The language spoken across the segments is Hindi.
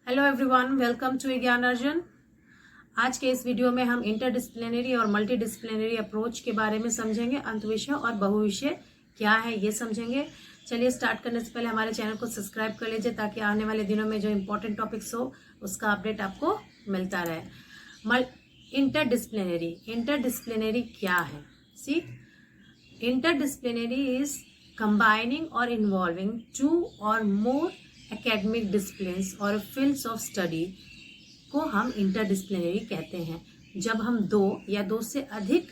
हेलो एवरीवन, वेलकम टू ज्ञान अर्जुन। आज के इस वीडियो में हम इंटरडिसिप्लिनरी और मल्टीडिसिप्लिनरी अप्रोच के बारे में समझेंगे। अंतविषय और बहुविषय क्या है ये समझेंगे। चलिए स्टार्ट करने से पहले हमारे चैनल को सब्सक्राइब कर लीजिए ताकि आने वाले दिनों में जो इम्पोर्टेंट टॉपिक्स हो उसका अपडेट आपको मिलता रहे। इंटरडिसिप्लिनरी क्या है? सी, इंटरडिसिप्लिनरी इज कंबाइनिंग और इन्वॉल्विंग टू और मोर एकेडमिक डिसिप्लिन्स और फील्ड्स ऑफ स्टडी को हम इंटरडिसिप्लिनरी कहते हैं। जब हम दो या दो से अधिक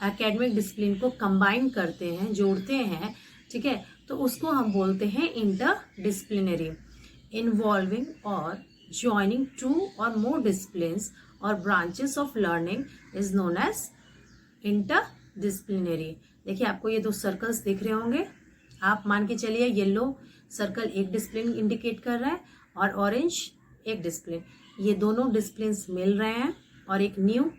एकेडमिक डिसिप्लिन को कंबाइन करते हैं, जोड़ते हैं, ठीक है, तो उसको हम बोलते हैं इंटरडिसिप्लिनरी। इन्वॉल्विंग और ज्वाइनिंग टू और मोर डिसिप्लिन्स और branches of learning is known as interdisciplinary. देखिए, आपको ये दो सर्कल्स दिख रहे होंगे। आप मान के चलिए येलो सर्कल एक डिसिप्लिन इंडिकेट कर रहा है और ऑरेंज एक डिसिप्लिन। ये दोनों डिसिप्लिन मिल रहे हैं और एक न्यू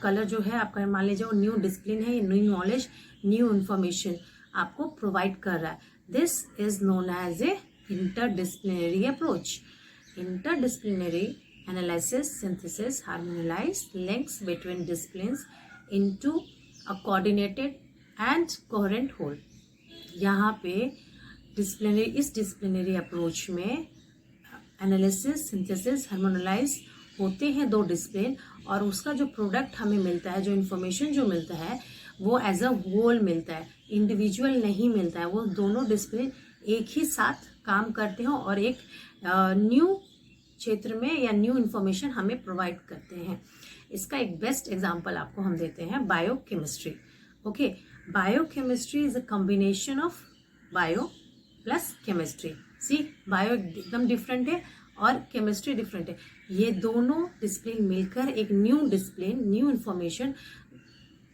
कलर जो है आपका मान लीजिए वो न्यू डिसिप्लिन है। ये न्यू नॉलेज, न्यू इंफॉर्मेशन आपको प्रोवाइड कर रहा है। This is known as a interdisciplinary approach. Interdisciplinary analysis, synthesis, harmonize links between disciplines into a coordinated and coherent whole. यहाँ पे इस डिसिप्लिनरी अप्रोच में एनालिसिस, सिंथेसिस, हार्मोनाइज होते हैं दो डिसिप्लिन और उसका जो प्रोडक्ट हमें मिलता है, जो इन्फॉर्मेशन जो मिलता है वो एज अ होल मिलता है, इंडिविजुअल नहीं मिलता है। वो दोनों डिसिप्लिन एक ही साथ काम करते हैं और एक न्यू क्षेत्र में या न्यू इन्फॉर्मेशन हमें प्रोवाइड करते हैं। इसका एक बेस्ट एग्जाम्पल आपको हम देते हैं biochemistry. Okay, biochemistry is a combination of bio plus chemistry. See, bio एकदम डिफरेंट है और केमिस्ट्री डिफरेंट है। ये दोनों डिसिप्लिन मिलकर एक न्यू डिसिप्लिन, न्यू इन्फॉर्मेशन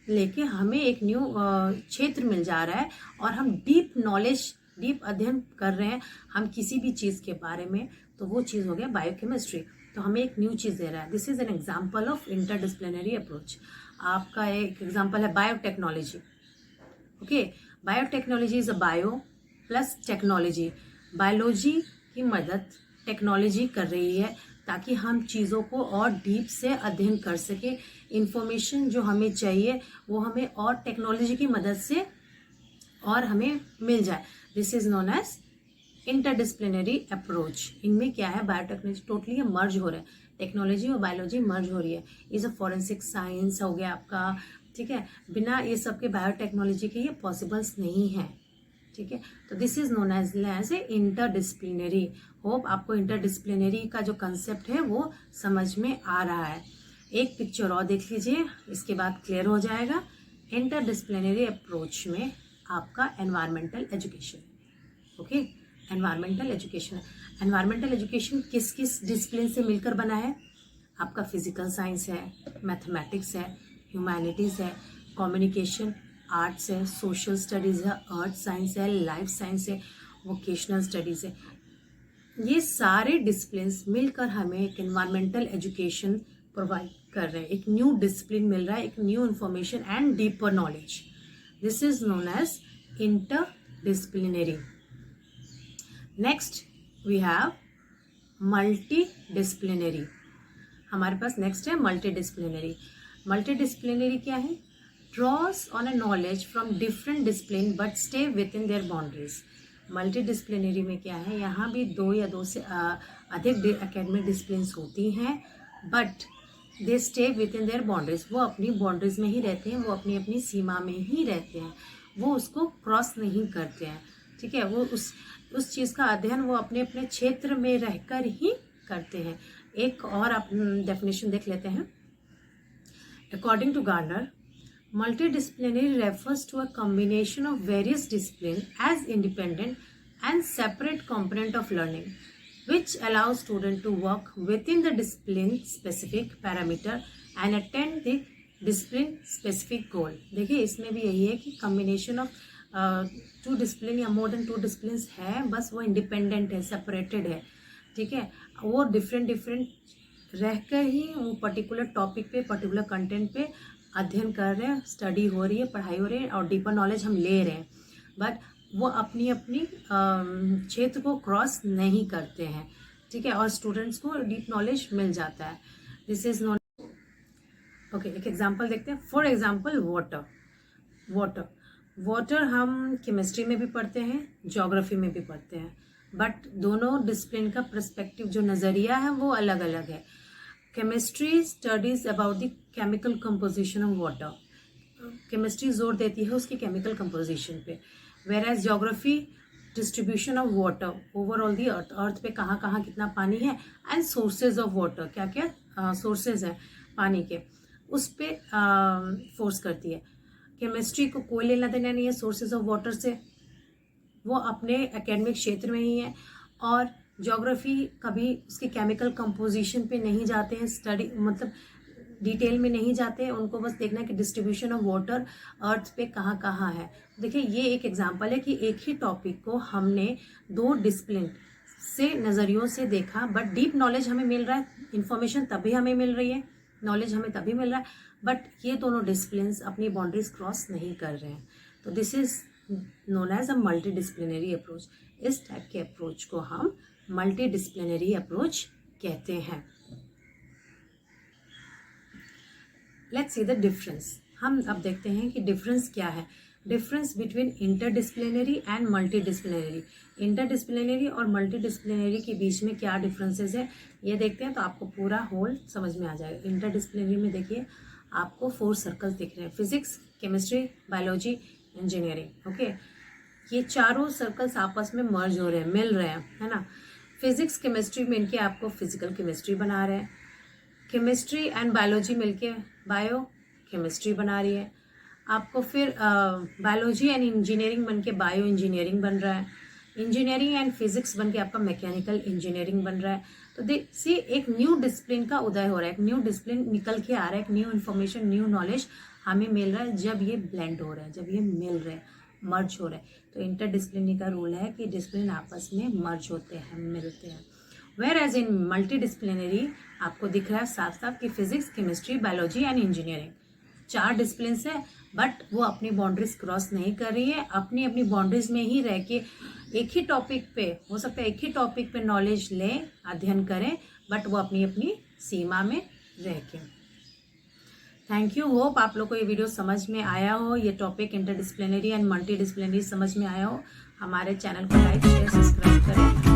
लेके हमें एक न्यू क्षेत्र मिल जा रहा है और हम डीप नॉलेज, डीप अध्ययन कर रहे हैं हम किसी भी चीज के बारे में, तो वो चीज हो गया बायोकेमिस्ट्री। तो हमें एक न्यू चीज दे रहा है। This is an example of interdisciplinary approach. आपका एक एग्जाम्पल है biotechnology. Okay, biotechnology is a bio plus technology. Biology की मदद टेक्नोलॉजी कर रही है ताकि हम चीज़ों को और डीप से अध्ययन कर सके। इंफॉर्मेशन जो हमें चाहिए वो हमें और टेक्नोलॉजी की मदद से और हमें मिल जाए। This is known as interdisciplinary approach. इनमें क्या है, बायोटेक्नोलॉजी टोटली मर्ज हो रहा है, टेक्नोलॉजी और बायोलॉजी मर्ज हो रही है। इज अ फॉरेंसिक साइंस हो गया आपका, ठीक है। बिना ये सब के बायोटेक्नोलॉजी के ये पॉसिबल्स नहीं है, ठीक है। तो this is known as a interdisciplinary. Hope आपको इंटरडिसिप्लिनरी का जो कंसेप्ट है वो समझ में आ रहा है। एक पिक्चर और देख लीजिए, इसके बाद क्लियर हो जाएगा। इंटरडिसिप्लिनरी अप्रोच में आपका environmental education. Okay, environmental education. Environmental education किस किस डिसिप्लिन से मिलकर बना है? आपका फिजिकल साइंस है, मैथमेटिक्स है, ह्यूमैनिटीज है, कम्युनिकेशन आर्ट्स है, सोशल स्टडीज है, अर्थ साइंस है, लाइफ साइंस है, वोकेशनल स्टडीज है। ये सारे डिसिप्लिन्स मिलकर हमें एक एनवायरमेंटल एजुकेशन प्रोवाइड कर रहे हैं। एक न्यू डिसिप्लिन मिल रहा है, एक new information and deeper knowledge. This is known as interdisciplinary. Next we have multidisciplinary. हमारे पास नेक्स्ट है मल्टीडिसिप्लिनरी। मल्टीडिसिप्लिनरी क्या है? draws on a knowledge from different discipline but stay within their boundaries. Multidisciplinary में क्या है, यहाँ भी दो या दो से अधिक एकेडमिक डिसिप्लिन्स होती हैं but they stay with in their boundaries. वो अपनी बाउंड्रीज में ही रहते हैं, वो अपनी अपनी सीमा में ही रहते हैं, वो उसको क्रॉस नहीं करते हैं, ठीक है। वो उस चीज़ का अध्ययन वो अपने अपने क्षेत्र में रहकर ही करते हैं। एक और आप डेफिनेशन देख लेते हैं। According to Gardner, multidisciplinary refers to a combination of various disciplines as independent and separate component of learning, which allows student to work within the discipline specific parameter and attain the discipline specific goal. देखिए, इसमें भी यही है कि combination of टू डिसिप्लिन या मोर देन टू डिसिप्लिन्स है, बस वो इंडिपेंडेंट है, सेपरेटेड है, ठीक है। वो डिफरेंट रहकर ही वो पर्टिकुलर टॉपिक पे, पर्टिकुलर कंटेंट पे अध्ययन कर रहे हैं, स्टडी हो रही है, पढ़ाई हो रही है और डीपर नॉलेज हम ले रहे हैं, बट वो अपनी अपनी क्षेत्र को क्रॉस नहीं करते हैं, ठीक है, और स्टूडेंट्स को डीप नॉलेज मिल जाता है। This is non. ओके, एक एग्जांपल देखते हैं। फॉर एग्जांपल वाटर हम केमिस्ट्री में भी पढ़ते हैं, ज्योग्राफी में भी पढ़ते हैं, बट दोनों डिसिप्लिन का पर्सपेक्टिव जो नज़रिया है वो अलग अलग है। Chemistry studies about the chemical composition of water, chemistry जोर देती है उसकी केमिकल कंपोजिशन पे, whereas geography distribution of water overall the earth पे कहाँ कहाँ कितना पानी है, एंड सोर्सेज ऑफ वाटर, क्या क्या सोर्सेज हैं पानी के, उस पे फोर्स करती है। केमिस्ट्री को कोई लेना देना नहीं है सोर्सेज ऑफ वाटर से, वो अपने एकेडमिक क्षेत्र में ही है। और ज्योग्राफी कभी उसके केमिकल कंपोजिशन पे नहीं जाते हैं, स्टडी मतलब डिटेल में नहीं जाते हैं, उनको बस देखना है कि डिस्ट्रीब्यूशन ऑफ वाटर अर्थ पे कहाँ कहाँ है। देखिए, ये एक एग्जांपल है कि एक ही टॉपिक को हमने दो डिसिप्लिन से नज़रियों से देखा, बट डीप नॉलेज हमें मिल रहा है, इंफॉर्मेशन तभी हमें मिल रही है, नॉलेज हमें तभी मिल रहा है, बट ये दोनों डिसिप्लिन अपनी बाउंड्रीज क्रॉस नहीं कर रहे हैं। तो this is known as a multi disciplinary approach. इस टाइप के अप्रोच को हम मल्टी डिसिप्लिनरी अप्रोच कहते हैं। Let's see the difference. हम अब देखते हैं कि डिफरेंस क्या है। Difference between interdisciplinary and multi disciplinary. Interdisciplinary और मल्टी डिसिप्लिनरी के बीच में क्या डिफरेंसेस है ये देखते हैं, तो आपको पूरा होल समझ में आ जाएगा। इंटरडिसिप्लिनरी में देखिए आपको 4 सर्कल्स दिख रहे हैं, physics, chemistry, biology, engineering. Okay, ये चारों सर्कल्स आपस में मर्ज हो रहे हैं, मिल रहे हैं, है ना। फिजिक्स केमिस्ट्री मिलके आपको फिजिकल केमिस्ट्री बना रहे हैं, केमिस्ट्री एंड बायोलॉजी मिलके बायो केमिस्ट्री बना रही है आपको, फिर बायोलॉजी एंड इंजीनियरिंग बन के बायो इंजीनियरिंग बन रहा है, इंजीनियरिंग एंड फिजिक्स बन के आपका मैकेनिकल इंजीनियरिंग बन रहा है। तो सी एक न्यू डिसिप्लिन का उदय हो रहा है, एक न्यू डिसिप्लिन निकल के आ रहा है, एक न्यू इन्फॉर्मेशन, न्यू नॉलेज हमें मिल रहा है जब ये ब्लेंड हो रहा है, जब ये मिल रहे हैं, मर्ज हो रहे हैं। तो इंटरडिसिप्लिनरी का रूल है कि डिसिप्लिन आपस में मर्ज होते हैं, मिलते हैं। Whereas in multi disciplinary आपको दिख रहा है साफ साफ कि physics, chemistry, biology and engineering 4 discipline है, बट वो अपनी बाउंड्रीज क्रॉस नहीं कर रही है, अपनी अपनी बाउंड्रीज में ही रह के एक ही टॉपिक पे, हो सकता है एक ही टॉपिक पे नॉलेज लें, अध्ययन करें, बट वो अपनी अपनी सीमा में रह के। थैंक यू, होप आप लोग को ये वीडियो समझ में आया हो, ये topic interdisciplinary and multi disciplinary समझ में आया हो। हमारे चैनल को लाइक, शेयर, सब्सक्राइब करें।